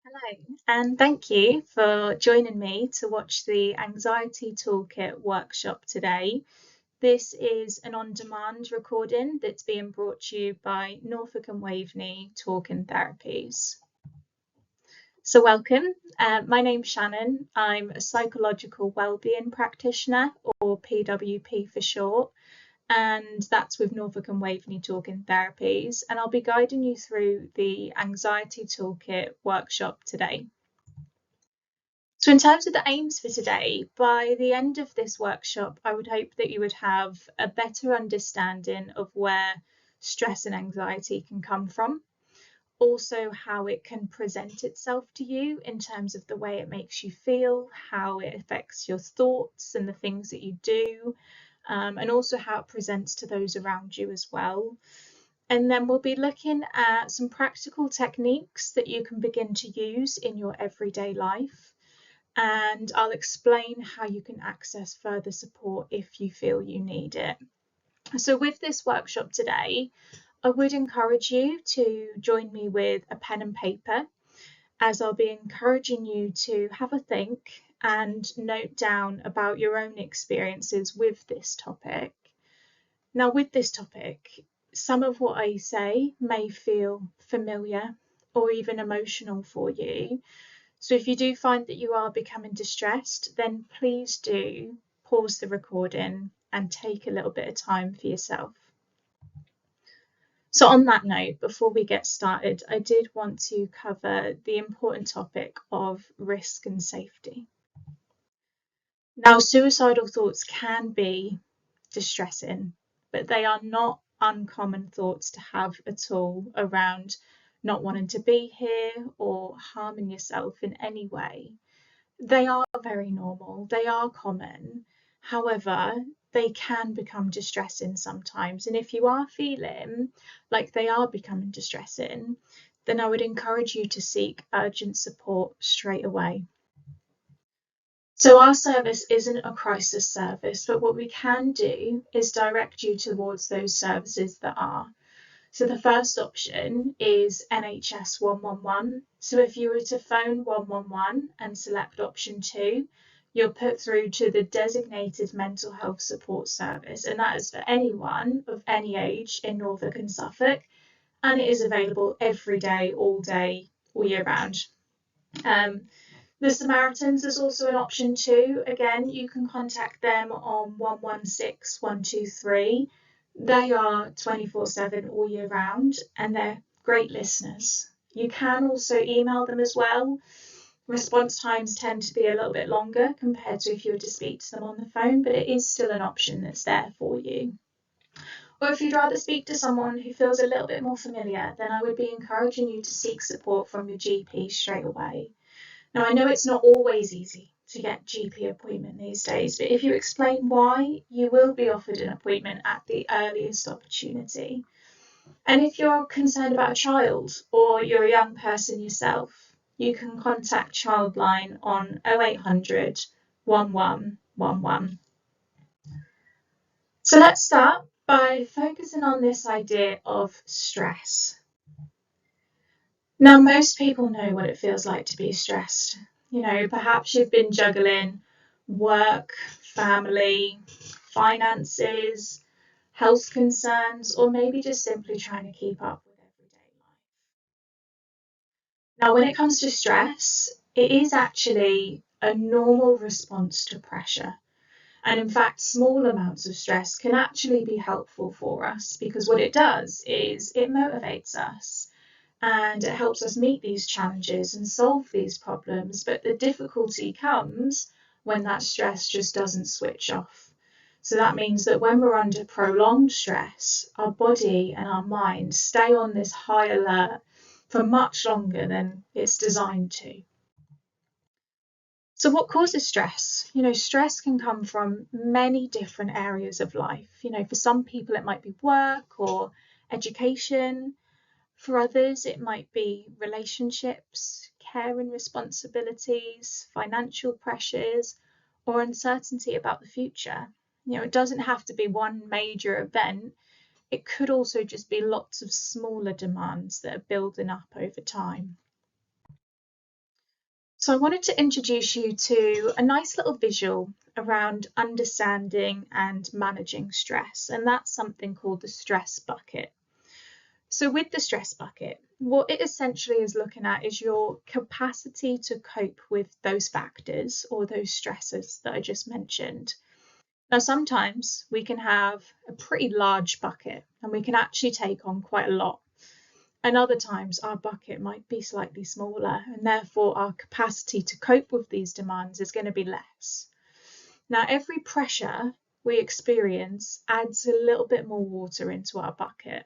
Hello, and thank you for joining me to watch the Anxiety Toolkit workshop today. This is an on-demand recording that's being brought to you by Norfolk and Waveney Talking Therapies. So welcome, my name's Shannon. I'm a psychological wellbeing practitioner, or PWP for short, and that's with Norfolk and Waveney Talking Therapies, and I'll be guiding you through the Anxiety Toolkit workshop today. So in terms of the aims for today, by the end of this workshop, I would hope that you would have a better understanding of where stress and anxiety can come from, also how it can present itself to you in terms of the way it makes you feel, how it affects your thoughts and the things that you do, and also how it presents to those around you as well. And then we'll be looking at some practical techniques that you can begin to use in your everyday life. And I'll explain how you can access further support if you feel you need it. So with this workshop today, I would encourage you to join me with a pen and paper, as I'll be encouraging you to have a think and note down about your own experiences with this topic. Now, with this topic, some of what I say may feel familiar or even emotional for you. So if you do find that you are becoming distressed, then please do pause the recording and take a little bit of time for yourself. So on that note, before we get started, I did want to cover the important topic of risk and safety. Now, suicidal thoughts can be distressing, but they are not uncommon thoughts to have at all around not wanting to be here or harming yourself in any way. They are very normal, they are common. However, they can become distressing sometimes. And if you are feeling like they are becoming distressing, then I would encourage you to seek urgent support straight away. So our service isn't a crisis service, but what we can do is direct you towards those services that are. So the first option is NHS 111. So if you were to phone 111 and select option 2, you're put through to the designated mental health support service, and that is for anyone of any age in Norfolk and Suffolk, and it is available every day, all year round. The Samaritans is also an option too. Again, you can contact them on 116 123. They are 24/7 all year round, and they're great listeners. You can also email them as well. Response times tend to be a little bit longer compared to if you were to speak to them on the phone, but it is still an option that's there for you. Or if you'd rather speak to someone who feels a little bit more familiar, then I would be encouraging you to seek support from your GP straight away. Now, I know it's not always easy to get GP appointment these days, but if you explain why, you will be offered an appointment at the earliest opportunity. And if you're concerned about a child or you're a young person yourself, you can contact Childline on 0800 1111. So let's start by focusing on this idea of stress. Now, most people know what it feels like to be stressed. You know, perhaps you've been juggling work, family, finances, health concerns, or maybe just simply trying to keep up with everyday life. Now, when it comes to stress, it is actually a normal response to pressure. And in fact, small amounts of stress can actually be helpful for us, because what it does is it motivates us. And it helps us meet these challenges and solve these problems. But the difficulty comes when that stress just doesn't switch off. So that means that when we're under prolonged stress, our body and our mind stay on this high alert for much longer than it's designed to. So what causes stress? You know, stress can come from many different areas of life. You know, for some people it might be work or education. For others, it might be relationships, care and responsibilities, financial pressures, or uncertainty about the future. You know, it doesn't have to be one major event. It could also just be lots of smaller demands that are building up over time. So I wanted to introduce you to a nice little visual around understanding and managing stress, and that's something called the stress bucket. So with the stress bucket, what it essentially is looking at is your capacity to cope with those factors or those stresses that I just mentioned. Now, sometimes we can have a pretty large bucket and we can actually take on quite a lot. And other times our bucket might be slightly smaller, and therefore our capacity to cope with these demands is going to be less. Now, every pressure we experience adds a little bit more water into our bucket.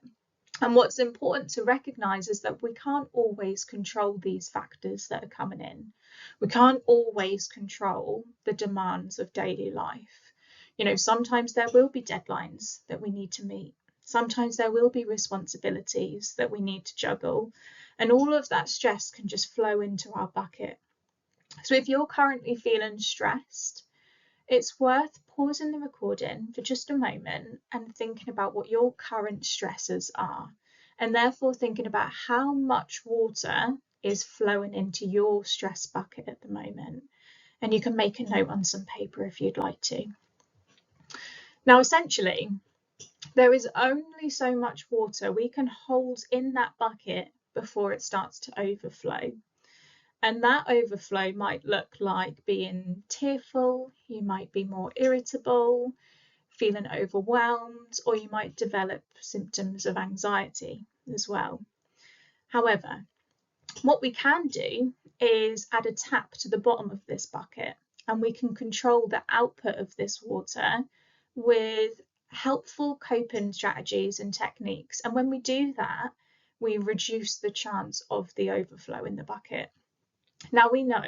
And what's important to recognize is that we can't always control these factors that are coming in. We can't always control the demands of daily life. Sometimes there will be deadlines that we need to meet. Sometimes there will be responsibilities that we need to juggle. And all of that stress can just flow into our bucket. So if you're currently feeling stressed, it's worth pausing the recording for just a moment and thinking about what your current stressors are, and therefore thinking about how much water is flowing into your stress bucket at the moment. And you can make a note on some paper if you'd like to. Now, essentially, there is only so much water we can hold in that bucket before it starts to overflow. And that overflow might look like being tearful, you might be more irritable, feeling overwhelmed, or you might develop symptoms of anxiety as well. However, what we can do is add a tap to the bottom of this bucket, and we can control the output of this water with helpful coping strategies and techniques. And when we do that, we reduce the chance of the overflow in the bucket. Now, we know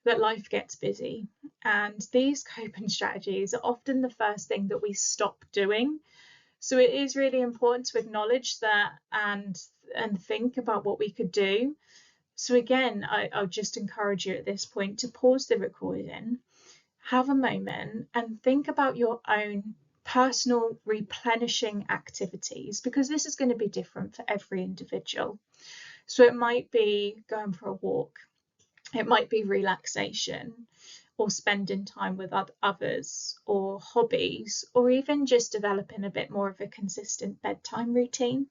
that life gets busy, and these coping strategies are often the first thing that we stop doing. So it is really important to acknowledge that and think about what we could do. So again, I'll just encourage you at this point to pause the recording, have a moment, and think about your own personal replenishing activities, because this is going to be different for every individual. So it might be going for a walk. It might be relaxation, or spending time with others, or hobbies, or even just developing a bit more of a consistent bedtime routine.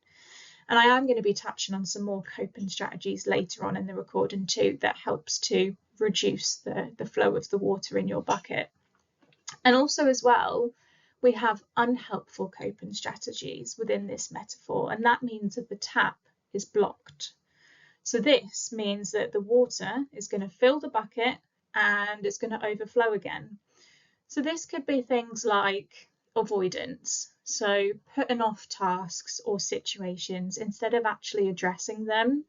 And I am going to be touching on some more coping strategies later on in the recording too that helps to reduce the flow of the water in your bucket. And also as well, we have unhelpful coping strategies within this metaphor, and that means that the tap is blocked. So this means that the water is going to fill the bucket and it's going to overflow again. So this could be things like avoidance, so putting off tasks or situations instead of actually addressing them.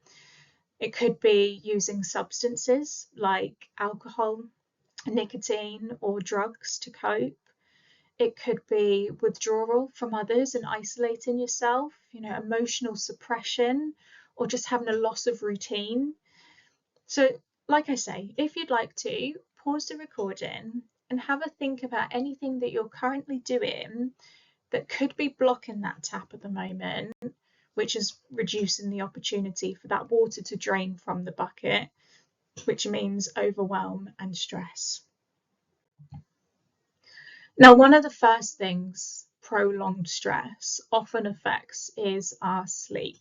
It could be using substances like alcohol, nicotine, or drugs to cope. It could be withdrawal from others and isolating yourself, emotional suppression, or just having a loss of routine. So, like I say, if you'd like to, pause the recording and have a think about anything that you're currently doing that could be blocking that tap at the moment, which is reducing the opportunity for that water to drain from the bucket, which means overwhelm and stress. Now, one of the first things prolonged stress often affects is our sleep.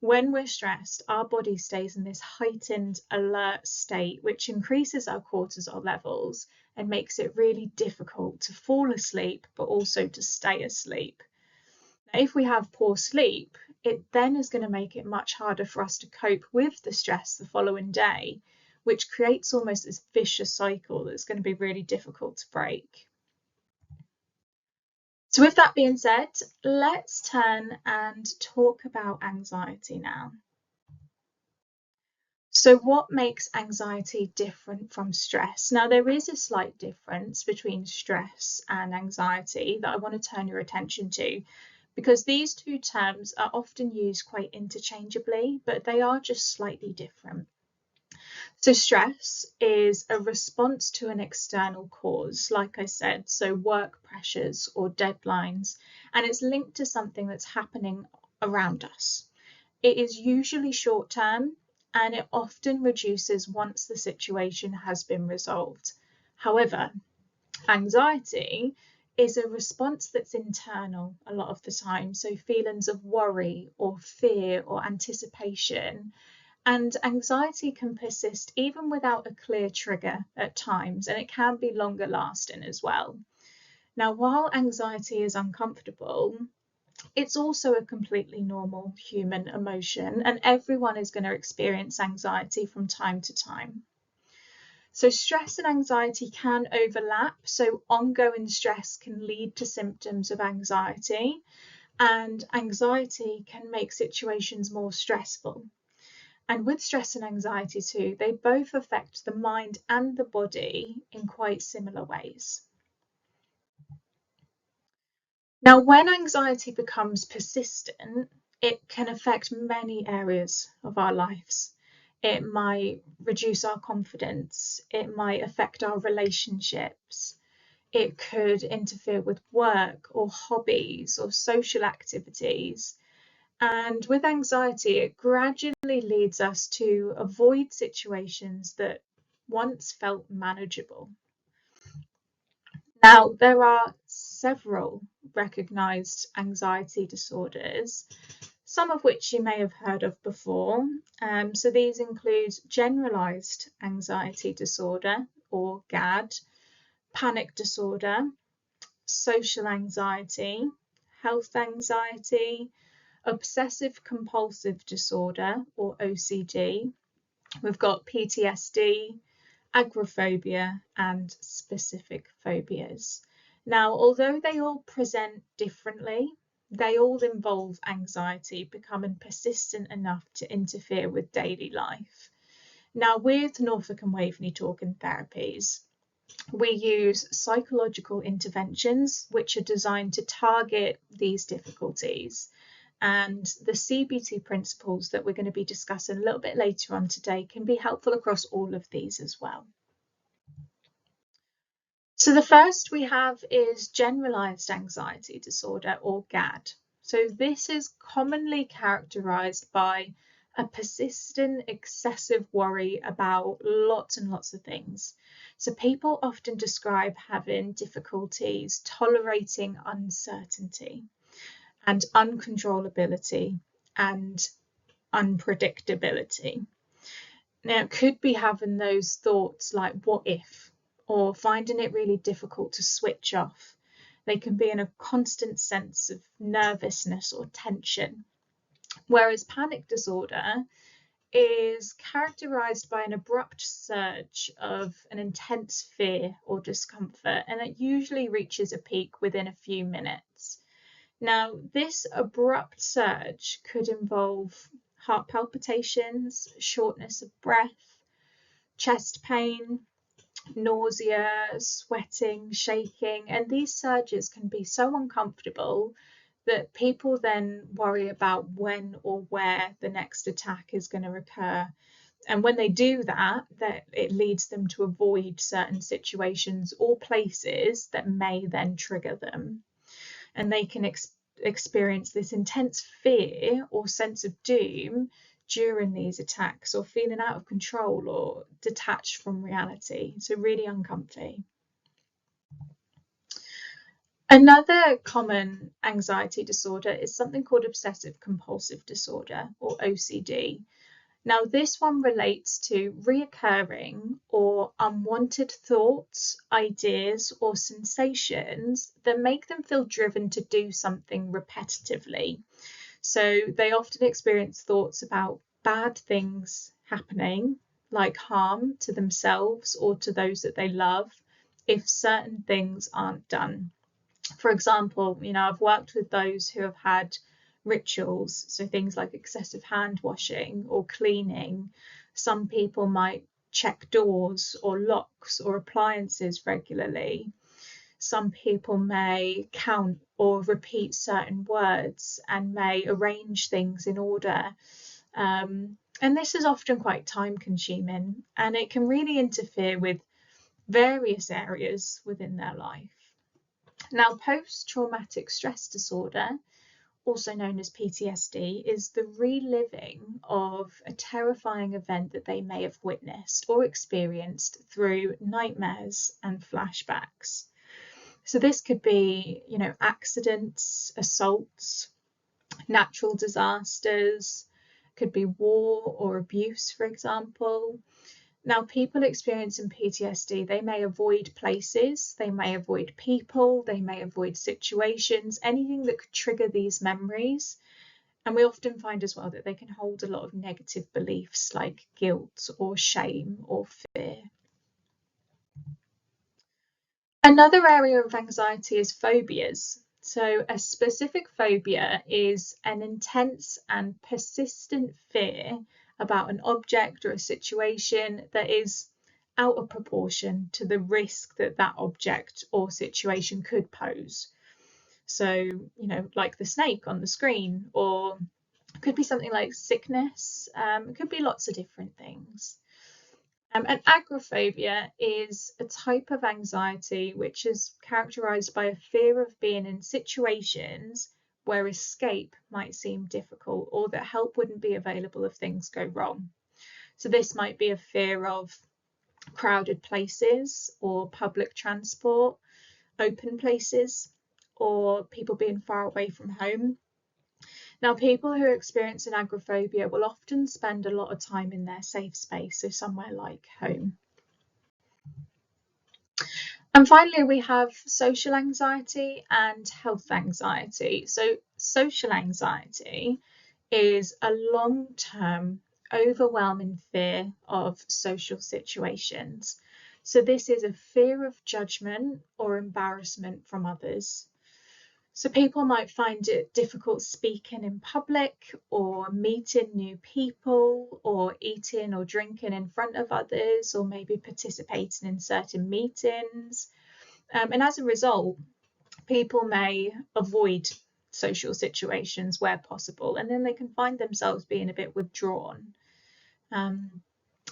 When we're stressed, our body stays in this heightened alert state, which increases our cortisol levels and makes it really difficult to fall asleep, but also to stay asleep. Now, if we have poor sleep, it then is going to make it much harder for us to cope with the stress the following day, which creates almost this vicious cycle that's going to be really difficult to break. So with that being said, let's turn and talk about anxiety now. So what makes anxiety different from stress? Now, there is a slight difference between stress and anxiety that I want to turn your attention to, because these two terms are often used quite interchangeably, but they are just slightly different. So stress is a response to an external cause, like I said, so work pressures or deadlines, and it's linked to something that's happening around us. It is usually short term and it often reduces once the situation has been resolved. However, anxiety is a response that's internal a lot of the time, so feelings of worry or fear or anticipation. And anxiety can persist even without a clear trigger at times, and it can be longer lasting as well. Now, while anxiety is uncomfortable, it's also a completely normal human emotion, and everyone is going to experience anxiety from time to time. So stress and anxiety can overlap. So ongoing stress can lead to symptoms of anxiety, and anxiety can make situations more stressful. And with stress and anxiety too, they both affect the mind and the body in quite similar ways. Now, when anxiety becomes persistent, it can affect many areas of our lives. It might reduce our confidence, it might affect our relationships, it could interfere with work or hobbies or social activities. And with anxiety, it gradually leads us to avoid situations that once felt manageable. Now, there are several recognized anxiety disorders, some of which you may have heard of before. So these include generalized anxiety disorder, or GAD, panic disorder, social anxiety, health anxiety, obsessive compulsive disorder, or OCD. We've got PTSD, agoraphobia, and specific phobias. Now, although they all present differently, they all involve anxiety becoming persistent enough to interfere with daily life. Now, with Norfolk and Waveney Talking Therapies, we use psychological interventions which are designed to target these difficulties. And the CBT principles that we're going to be discussing a little bit later on today can be helpful across all of these as well. So the first we have is generalized anxiety disorder, or GAD. So this is commonly characterized by a persistent, excessive worry about lots and lots of things. So people often describe having difficulties tolerating uncertainty and uncontrollability and unpredictability. Now, it could be having those thoughts like, what if? Or finding it really difficult to switch off. They can be in a constant sense of nervousness or tension. Whereas panic disorder is characterized by an abrupt surge of an intense fear or discomfort, and it usually reaches a peak within a few minutes. Now, this abrupt surge could involve heart palpitations, shortness of breath, chest pain, nausea, sweating, shaking, and these surges can be so uncomfortable that people then worry about when or where the next attack is going to occur. And when they do that, it leads them to avoid certain situations or places that may then trigger them. And they can experience this intense fear or sense of doom during these attacks, or feeling out of control or detached from reality. So really uncomfy. Another common anxiety disorder is something called obsessive compulsive disorder, or OCD. Now, this one relates to reoccurring or unwanted thoughts, ideas, or sensations that make them feel driven to do something repetitively. So they often experience thoughts about bad things happening, like harm to themselves or to those that they love, if certain things aren't done. For example, I've worked with those who have had rituals, so things like excessive hand washing or cleaning. Some people might check doors or locks or appliances regularly. Some people may count or repeat certain words and may arrange things in order. And this is often quite time consuming, and it can really interfere with various areas within their life. Now, post-traumatic stress disorder, also known as PTSD, is the reliving of a terrifying event that they may have witnessed or experienced through nightmares and flashbacks. So this could be, accidents, assaults, natural disasters, could be war or abuse, for example. Now, people experiencing PTSD, they may avoid places, they may avoid people, they may avoid situations, anything that could trigger these memories. And we often find as well that they can hold a lot of negative beliefs like guilt or shame or fear. Another area of anxiety is phobias. So a specific phobia is an intense and persistent fear about an object or a situation that is out of proportion to the risk that that object or situation could pose. So, like the snake on the screen, or it could be something like sickness. It could be lots of different things. And agoraphobia is a type of anxiety which is characterized by a fear of being in situations where escape might seem difficult or that help wouldn't be available if things go wrong. So this might be a fear of crowded places or public transport, open places, or people being far away from home. Now, people who experience an agoraphobia will often spend a lot of time in their safe space, so somewhere like home. And finally, we have social anxiety and health anxiety. So social anxiety is a long-term, overwhelming fear of social situations. So this is a fear of judgment or embarrassment from others. So people might find it difficult speaking in public or meeting new people or eating or drinking in front of others or maybe participating in certain meetings. And as a result, people may avoid social situations where possible, and then they can find themselves being a bit withdrawn. And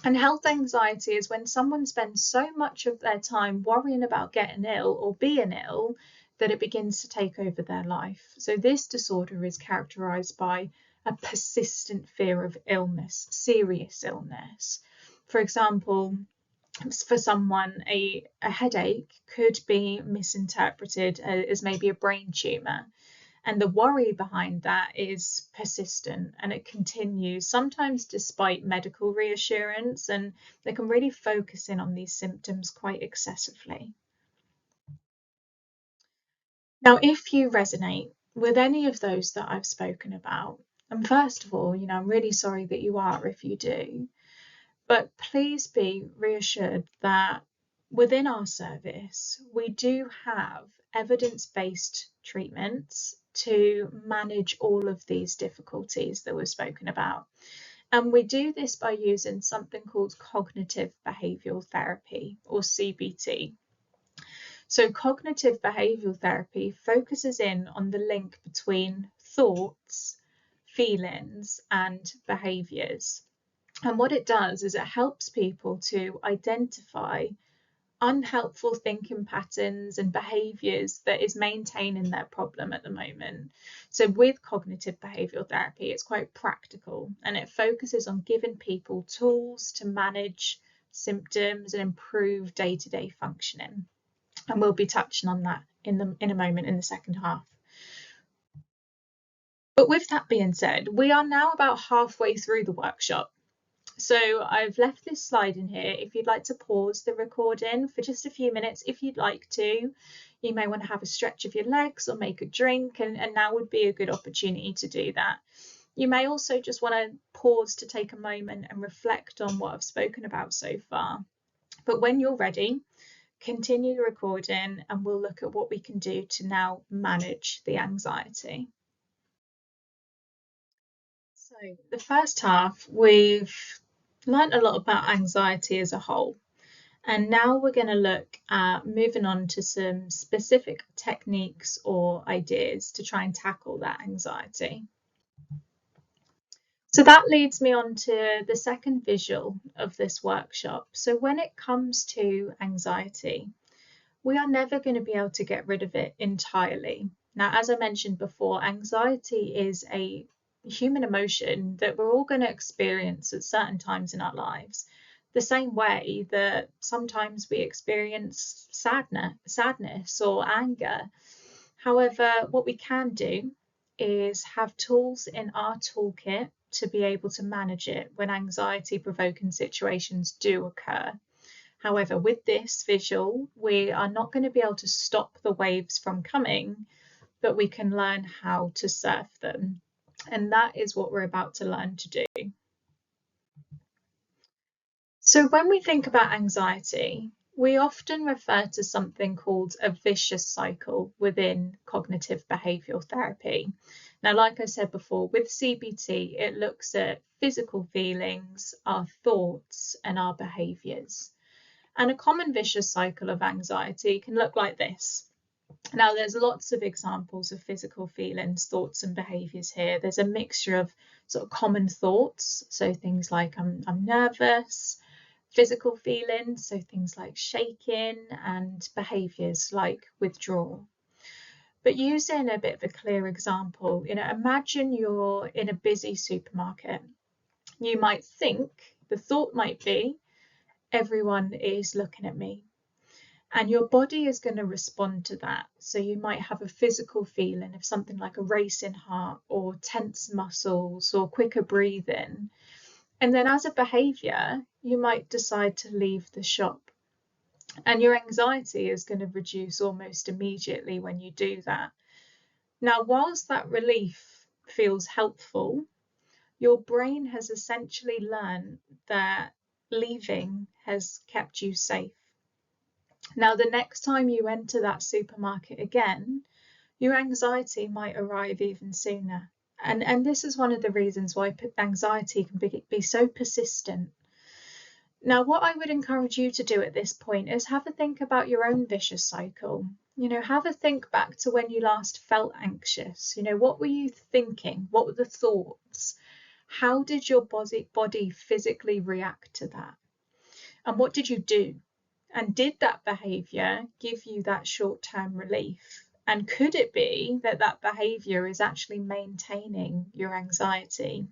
health anxiety is when someone spends so much of their time worrying about getting ill or being ill that it begins to take over their life. So this disorder is characterized by a persistent fear of illness, serious illness. For example, for someone, a headache could be misinterpreted as maybe a brain tumor. And the worry behind that is persistent and it continues, sometimes despite medical reassurance, and they can really focus in on these symptoms quite excessively. Now, if you resonate with any of those that I've spoken about, and first of all, I'm really sorry that you are if you do, but please be reassured that within our service, we do have evidence-based treatments to manage all of these difficulties that we've spoken about. And we do this by using something called cognitive behavioural therapy, or CBT. So cognitive behavioural therapy focuses in on the link between thoughts, feelings, and behaviours. And what it does is it helps people to identify unhelpful thinking patterns and behaviours that is maintaining their problem at the moment. So with cognitive behavioural therapy, it's quite practical and it focuses on giving people tools to manage symptoms and improve day-to-day functioning. And we'll be touching on that in a moment in the second half. But with that being said, we are now about halfway through the workshop. So I've left this slide in here if you'd like to pause the recording for just a few minutes. If you'd like to, you may want to have a stretch of your legs or make a drink, and now would be a good opportunity to do that. You may also just want to pause to take a moment and reflect on what I've spoken about so far. But when you're ready, continue the recording and we'll look at what we can do to now manage the anxiety. So the first half, we've learned a lot about anxiety as a whole. And now we're going to look at moving on to some specific techniques or ideas to try and tackle that anxiety. So that leads me on to the second visual of this workshop. So when it comes to anxiety, we are never going to be able to get rid of it entirely. Now, as I mentioned before, anxiety is a human emotion that we're all going to experience at certain times in our lives, the same way that sometimes we experience sadness or anger. However, what we can do is have tools in our toolkit to be able to manage it when anxiety provoking situations do occur. However, with this visual, we are not going to be able to stop the waves from coming, but we can learn how to surf them. And that is what we're about to learn to do. So when we think about anxiety, we often refer to something called a vicious cycle within cognitive behavioural therapy. Now, like I said before, with CBT, it looks at physical feelings, our thoughts, and our behaviours. And a common vicious cycle of anxiety can look like this. Now, there's lots of examples of physical feelings, thoughts, and behaviours here. There's a mixture of sort of common thoughts, so things like I'm nervous, physical feelings, so things like shaking, and behaviours like withdrawal. But using a bit of a clear example, imagine you're in a busy supermarket. You might think, the thought might be, everyone is looking at me. And your body is going to respond to that. So you might have a physical feeling of something like a racing heart or tense muscles or quicker breathing. And then as a behaviour, you might decide to leave the shop. And your anxiety is going to reduce almost immediately when you do that. Now, whilst that relief feels helpful, your brain has essentially learned that leaving has kept you safe. Now, the next time you enter that supermarket again, your anxiety might arrive even sooner. And this is one of the reasons why anxiety can be so persistent. Now, what I would encourage you to do at this point is have a think about your own vicious cycle. Have a think back to when you last felt anxious. What were you thinking? What were the thoughts? How did your body physically react to that? And what did you do? And did that behaviour give you that short-term relief? And could it be that that behaviour is actually maintaining your anxiety?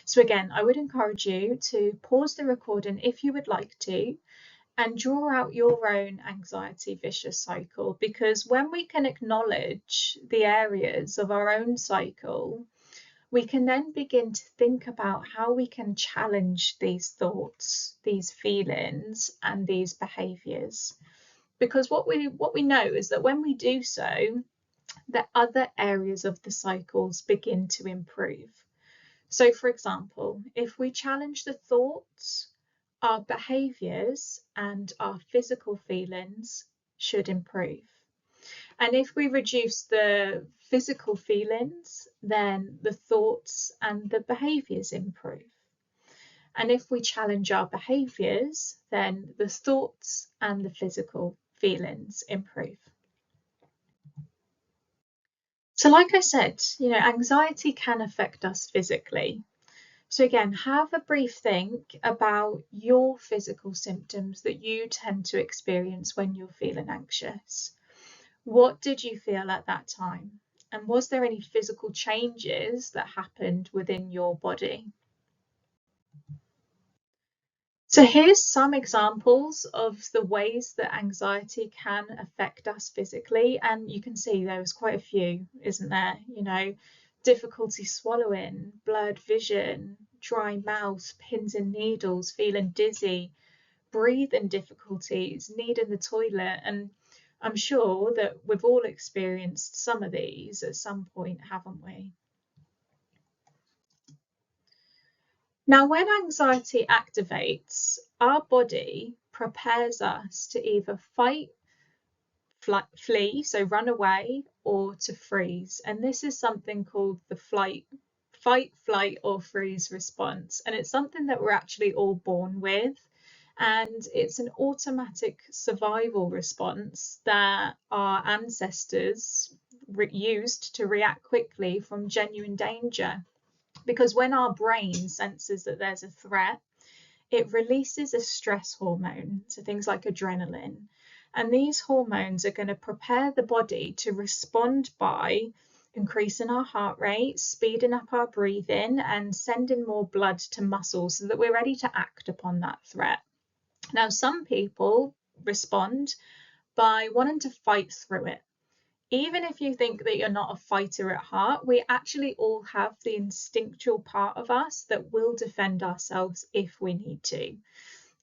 So again, I would encourage you to pause the recording if you would like to, and draw out your own anxiety vicious cycle, because when we can acknowledge the areas of our own cycle, we can then begin to think about how we can challenge these thoughts, these feelings, and these behaviours. Because what we know is that when we do so, the other areas of the cycles begin to improve. So, for example, if we challenge the thoughts, our behaviours and our physical feelings should improve. And if we reduce the physical feelings, then the thoughts and the behaviours improve. And if we challenge our behaviours, then the thoughts and the physical feelings improve. So like I said, anxiety can affect us physically. So again, have a brief think about your physical symptoms that you tend to experience when you're feeling anxious. What did you feel at that time? And was there any physical changes that happened within your body? So here's some examples of the ways that anxiety can affect us physically. And you can see there was quite a few, isn't there? Difficulty swallowing, blurred vision, dry mouth, pins and needles, feeling dizzy, breathing difficulties, needing the toilet. And I'm sure that we've all experienced some of these at some point, haven't we? Now, when anxiety activates, our body prepares us to either fight, flee, so run away, or to freeze. And this is something called the fight, flight, or freeze response. And it's something that we're actually all born with. And it's an automatic survival response that our ancestors used to react quickly from genuine danger. Because when our brain senses that there's a threat, it releases a stress hormone, so things like adrenaline. And these hormones are going to prepare the body to respond by increasing our heart rate, speeding up our breathing, and sending more blood to muscles so that we're ready to act upon that threat. Now, some people respond by wanting to fight through it. Even if you think that you're not a fighter at heart, we actually all have the instinctual part of us that will defend ourselves if we need to.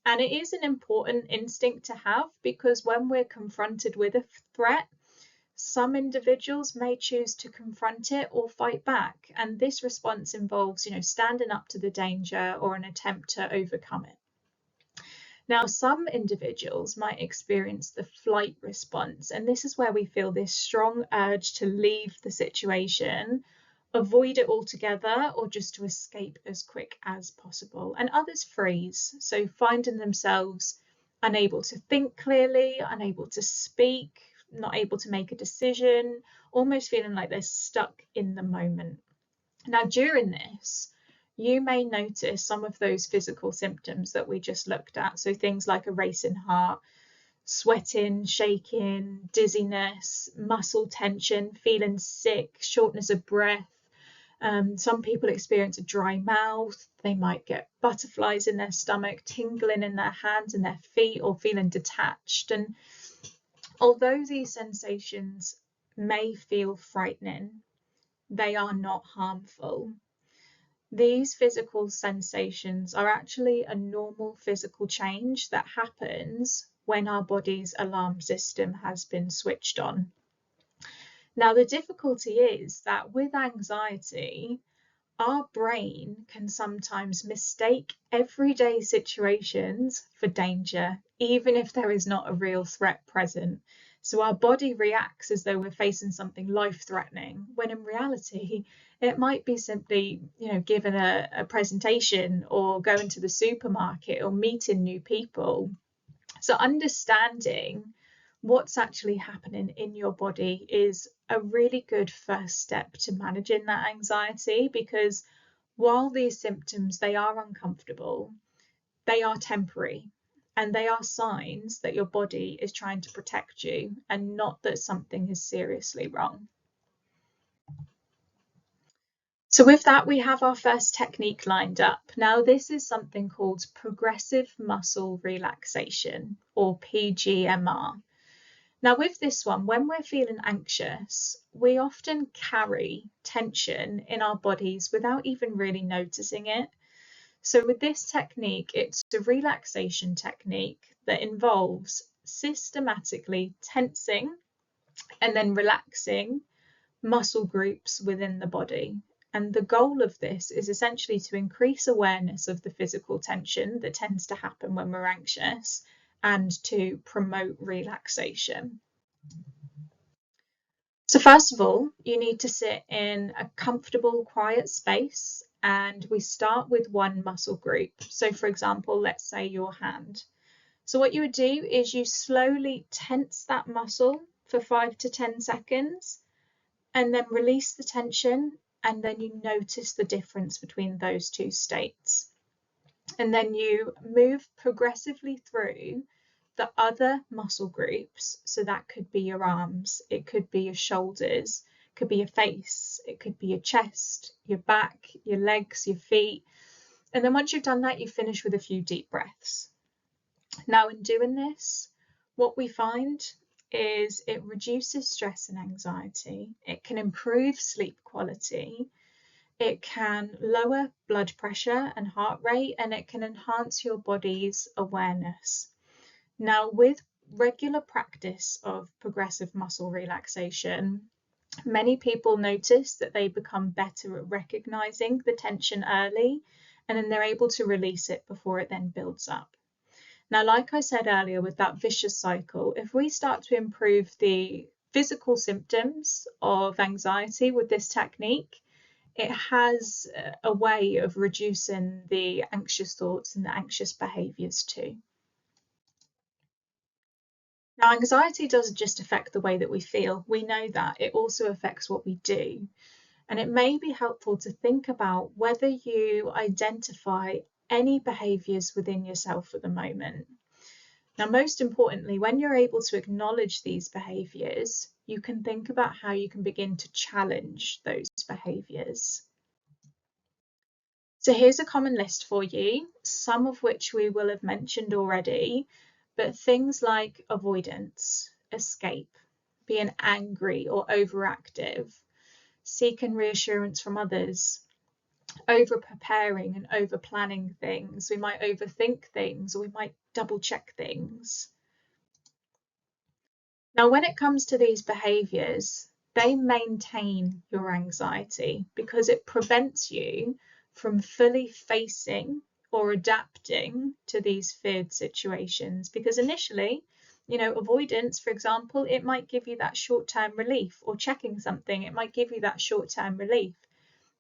And it is an important instinct to have, because when we're confronted with a threat, some individuals may choose to confront it or fight back. And this response involves, standing up to the danger or an attempt to overcome it. Now, some individuals might experience the flight response, and this is where we feel this strong urge to leave the situation, avoid it altogether, or just to escape as quick as possible. And others freeze, so finding themselves unable to think clearly, unable to speak, not able to make a decision, almost feeling like they're stuck in the moment. Now, during this, you may notice some of those physical symptoms that we just looked at. So things like a racing heart, sweating, shaking, dizziness, muscle tension, feeling sick, shortness of breath. Some people experience a dry mouth. They might get butterflies in their stomach, tingling in their hands and their feet, or feeling detached. And although these sensations may feel frightening, they are not harmful. These physical sensations are actually a normal physical change that happens when our body's alarm system has been switched on. Now, the difficulty is that with anxiety, our brain can sometimes mistake everyday situations for danger, even if there is not a real threat present. So our body reacts as though we're facing something life-threatening, when in reality, it might be simply, giving a presentation or going to the supermarket or meeting new people. So understanding what's actually happening in your body is a really good first step to managing that anxiety, because while these symptoms, they are uncomfortable, they are temporary, and they are signs that your body is trying to protect you and not that something is seriously wrong. So with that, we have our first technique lined up. Now, this is something called progressive muscle relaxation, or PGMR. Now, with this one, when we're feeling anxious, we often carry tension in our bodies without even really noticing it. So with this technique, it's a relaxation technique that involves systematically tensing and then relaxing muscle groups within the body. And the goal of this is essentially to increase awareness of the physical tension that tends to happen when we're anxious and to promote relaxation. So first of all, you need to sit in a comfortable, quiet space, and we start with one muscle group. So for example, let's say your hand. So what you would do is you slowly tense that muscle for 5 to 10 seconds and then release the tension, and then you notice the difference between those two states. And then you move progressively through the other muscle groups. So that could be your arms, it could be your shoulders, it could be your face, it could be your chest, your back, your legs, your feet. And then once you've done that, you finish with a few deep breaths. Now, in doing this, what we find is it reduces stress and anxiety. It can improve sleep quality. It can lower blood pressure and heart rate, and it can enhance your body's awareness. Now, with regular practice of progressive muscle relaxation, many people notice that they become better at recognizing the tension early, and then they're able to release it before it then builds up. Now, like I said earlier, with that vicious cycle, if we start to improve the physical symptoms of anxiety with this technique, it has a way of reducing the anxious thoughts and the anxious behaviors too. Now, anxiety doesn't just affect the way that we feel. We know that it also affects what we do. And it may be helpful to think about whether you identify any behaviors within yourself at the moment. Now, most importantly, when you're able to acknowledge these behaviours, you can think about how you can begin to challenge those behaviours. So here's a common list for you, some of which we will have mentioned already, but things like avoidance, escape, being angry or overactive, seeking reassurance from others, over preparing and over planning things. We might overthink things, or we might double check things. Now, when it comes to these behaviours, they maintain your anxiety because it prevents you from fully facing or adapting to these feared situations. Because initially, avoidance, for example, it might give you that short-term relief, or checking something, it might give you that short-term relief.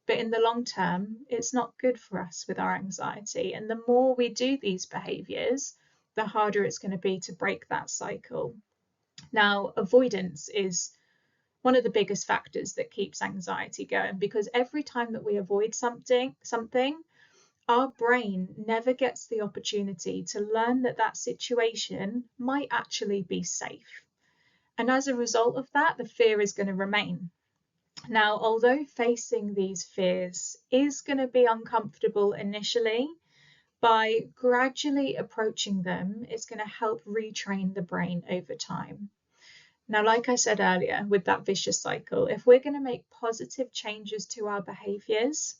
But in the long term, it's not good for us with our anxiety. And the more we do these behaviours, the harder it's going to be to break that cycle. Now, avoidance is one of the biggest factors that keeps anxiety going, because every time that we avoid something, our brain never gets the opportunity to learn that that situation might actually be safe. And as a result of that, the fear is going to remain. Now, although facing these fears is going to be uncomfortable initially, by gradually approaching them, it's going to help retrain the brain over time. Now, like I said earlier, with that vicious cycle, if we're going to make positive changes to our behaviours,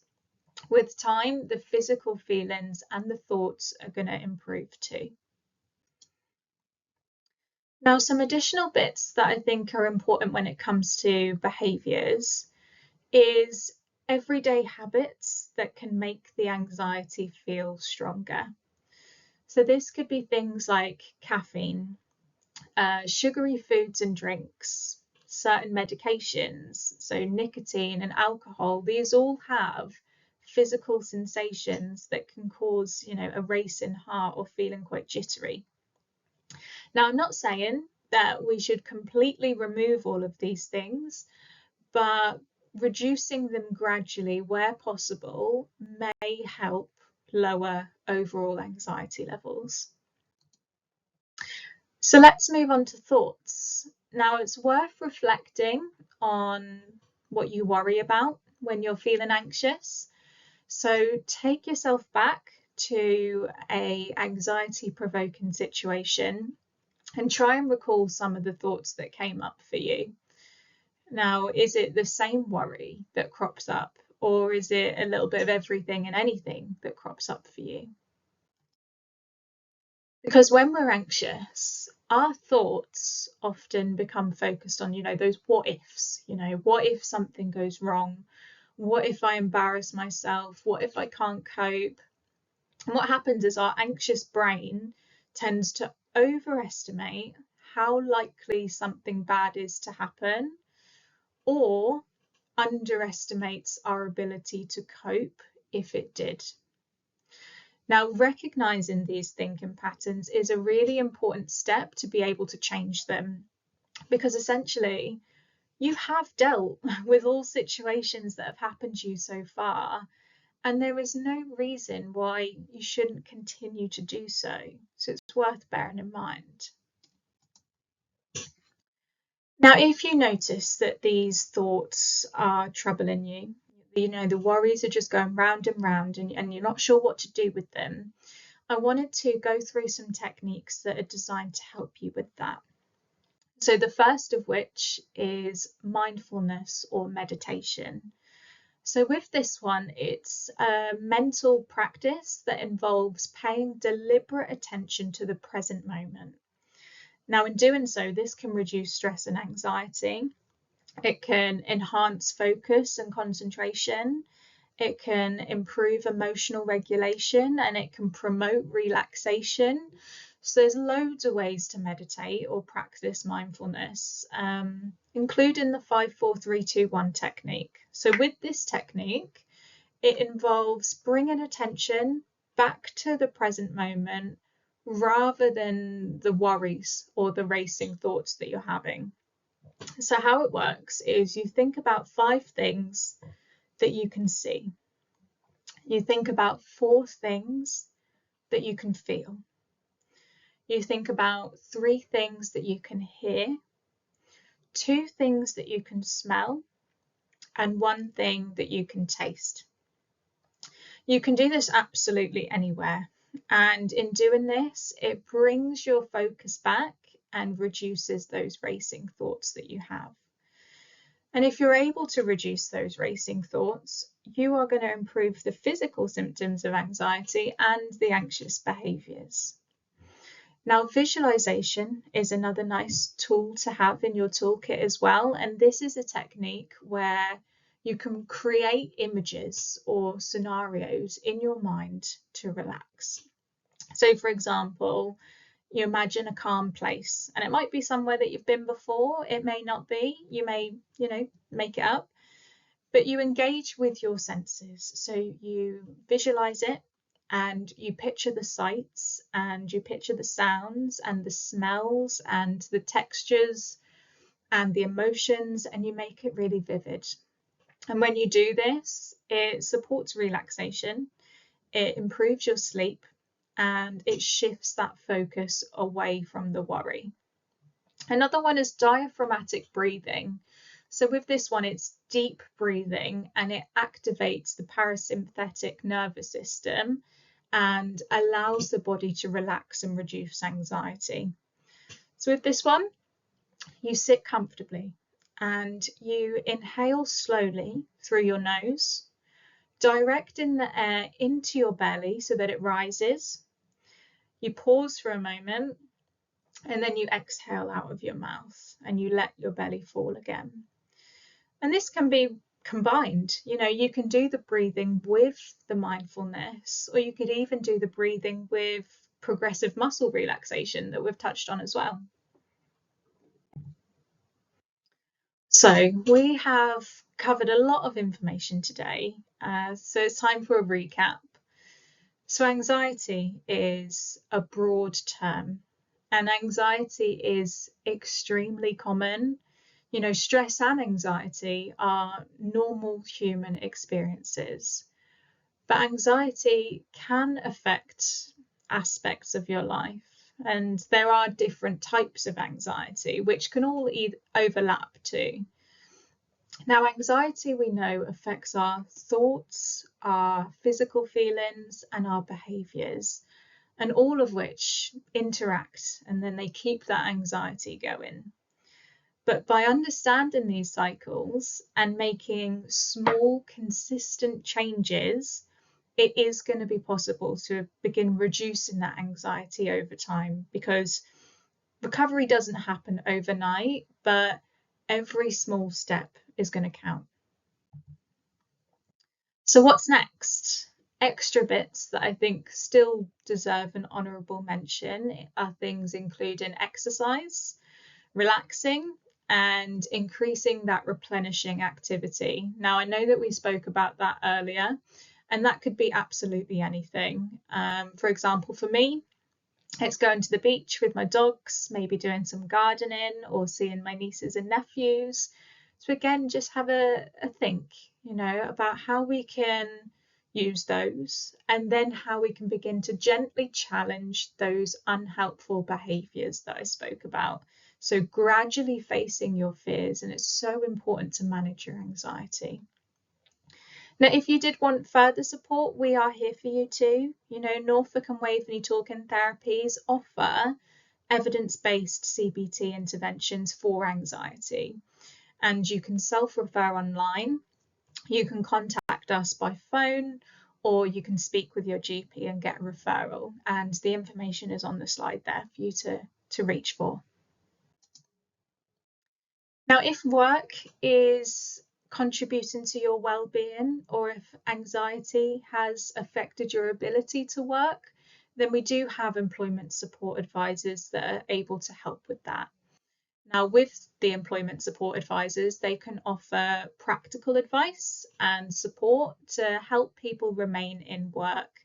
with time, the physical feelings and the thoughts are going to improve too. Now, some additional bits that I think are important when it comes to behaviours is everyday habits that can make the anxiety feel stronger. So this could be things like caffeine, sugary foods and drinks, certain medications, so nicotine and alcohol. These all have physical sensations that can cause, a race in heart or feeling quite jittery. Now, I'm not saying that we should completely remove all of these things, but reducing them gradually where possible may help lower overall anxiety levels. So let's move on to thoughts. Now, it's worth reflecting on what you worry about when you're feeling anxious. So take yourself back to an anxiety-provoking situation and try and recall some of the thoughts that came up for you. Now, is it the same worry that crops up, or is it a little bit of everything and anything that crops up for you? Because when we're anxious, our thoughts often become focused on, those what ifs, what if something goes wrong? What if I embarrass myself? What if I can't cope? And what happens is our anxious brain tends to overestimate how likely something bad is to happen, or underestimates our ability to cope if it did. Now, recognizing these thinking patterns is a really important step to be able to change them, because essentially you have dealt with all situations that have happened to you so far, and there is no reason why you shouldn't continue to do so. So it's worth bearing in mind. Now, if you notice that these thoughts are troubling you, the worries are just going round and round, and you're not sure what to do with them, I wanted to go through some techniques that are designed to help you with that. So the first of which is mindfulness or meditation. So with this one, it's a mental practice that involves paying deliberate attention to the present moment. Now, in doing so, this can reduce stress and anxiety. It can enhance focus and concentration. It can improve emotional regulation, and it can promote relaxation. So there's loads of ways to meditate or practice mindfulness, including the 5-4-3-2-1 technique. So with this technique, it involves bringing attention back to the present moment rather than the worries or the racing thoughts that you're having. So how it works is you think about 5 things that you can see. You think about 4 things that you can feel. you think about 3 things that you can hear, 2 things that you can smell, and 1 thing that you can taste. You can do this absolutely anywhere. And in doing this, it brings your focus back and reduces those racing thoughts that you have. And if you're able to reduce those racing thoughts, you are going to improve the physical symptoms of anxiety and the anxious behaviors. Now, visualization is another nice tool to have in your toolkit as well. And this is a technique where you can create images or scenarios in your mind to relax. So, for example, you imagine a calm place, and it might be somewhere that you've been before. It may not be. You may, make it up, but you engage with your senses. So you visualize it, and you picture the sights, and you picture the sounds and the smells and the textures and the emotions, and you make it really vivid. And when you do this, it supports relaxation, it improves your sleep, and it shifts that focus away from the worry. Another one is diaphragmatic breathing. So with this one, it's deep breathing, and it activates the parasympathetic nervous system and allows the body to relax and reduce anxiety. So with this one, you sit comfortably and you inhale slowly through your nose, directing the air into your belly so that it rises. You pause for a moment, and then you exhale out of your mouth and you let your belly fall again. And this can be combined. You can do the breathing with the mindfulness, or you could even do the breathing with progressive muscle relaxation that we've touched on as well. So we have covered a lot of information today, so it's time for a recap. So anxiety is a broad term, and anxiety is extremely common. Stress and anxiety are normal human experiences, but anxiety can affect aspects of your life, and there are different types of anxiety which can all overlap too. Now, anxiety, we know, affects our thoughts, our physical feelings, and our behaviors, and all of which interact, and then they keep that anxiety going. But by understanding these cycles and making small, consistent changes, it is going to be possible to begin reducing that anxiety over time, because recovery doesn't happen overnight, but every small step is going to count. So what's next? Extra bits that I think still deserve an honourable mention are things including exercise, relaxing, and increasing that replenishing activity. Now, I know that we spoke about that earlier, and that could be absolutely anything. For example, for me, it's going to the beach with my dogs, maybe doing some gardening or seeing my nieces and nephews. So again, just have a think, about how we can use those, and then how we can begin to gently challenge those unhelpful behaviours that I spoke about. So gradually facing your fears, and it's so important to manage your anxiety. Now, if you did want further support, we are here for you too. Norfolk and Waveney Talking Therapies offer evidence-based CBT interventions for anxiety, and you can self-refer online. You can contact us by phone, or you can speak with your GP and get a referral, and the information is on the slide there for you to reach for. Now, if work is contributing to your well-being, or if anxiety has affected your ability to work, then we do have employment support advisors that are able to help with that. Now, with the employment support advisors, they can offer practical advice and support to help people remain in work.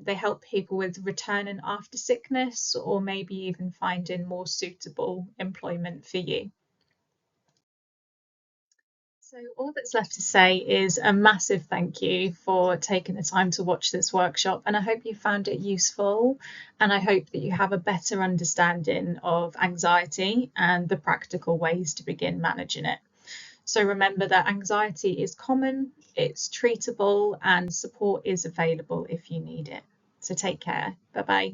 They help people with returning after sickness, or maybe even finding more suitable employment for you. So So all that's left to say is a massive thank you for taking the time to watch this workshop, and I hope you found it useful, and I hope that you have a better understanding of anxiety and the practical ways to begin managing it. So remember that anxiety is common, it's treatable, and support is available if you need it. So take care. Bye bye.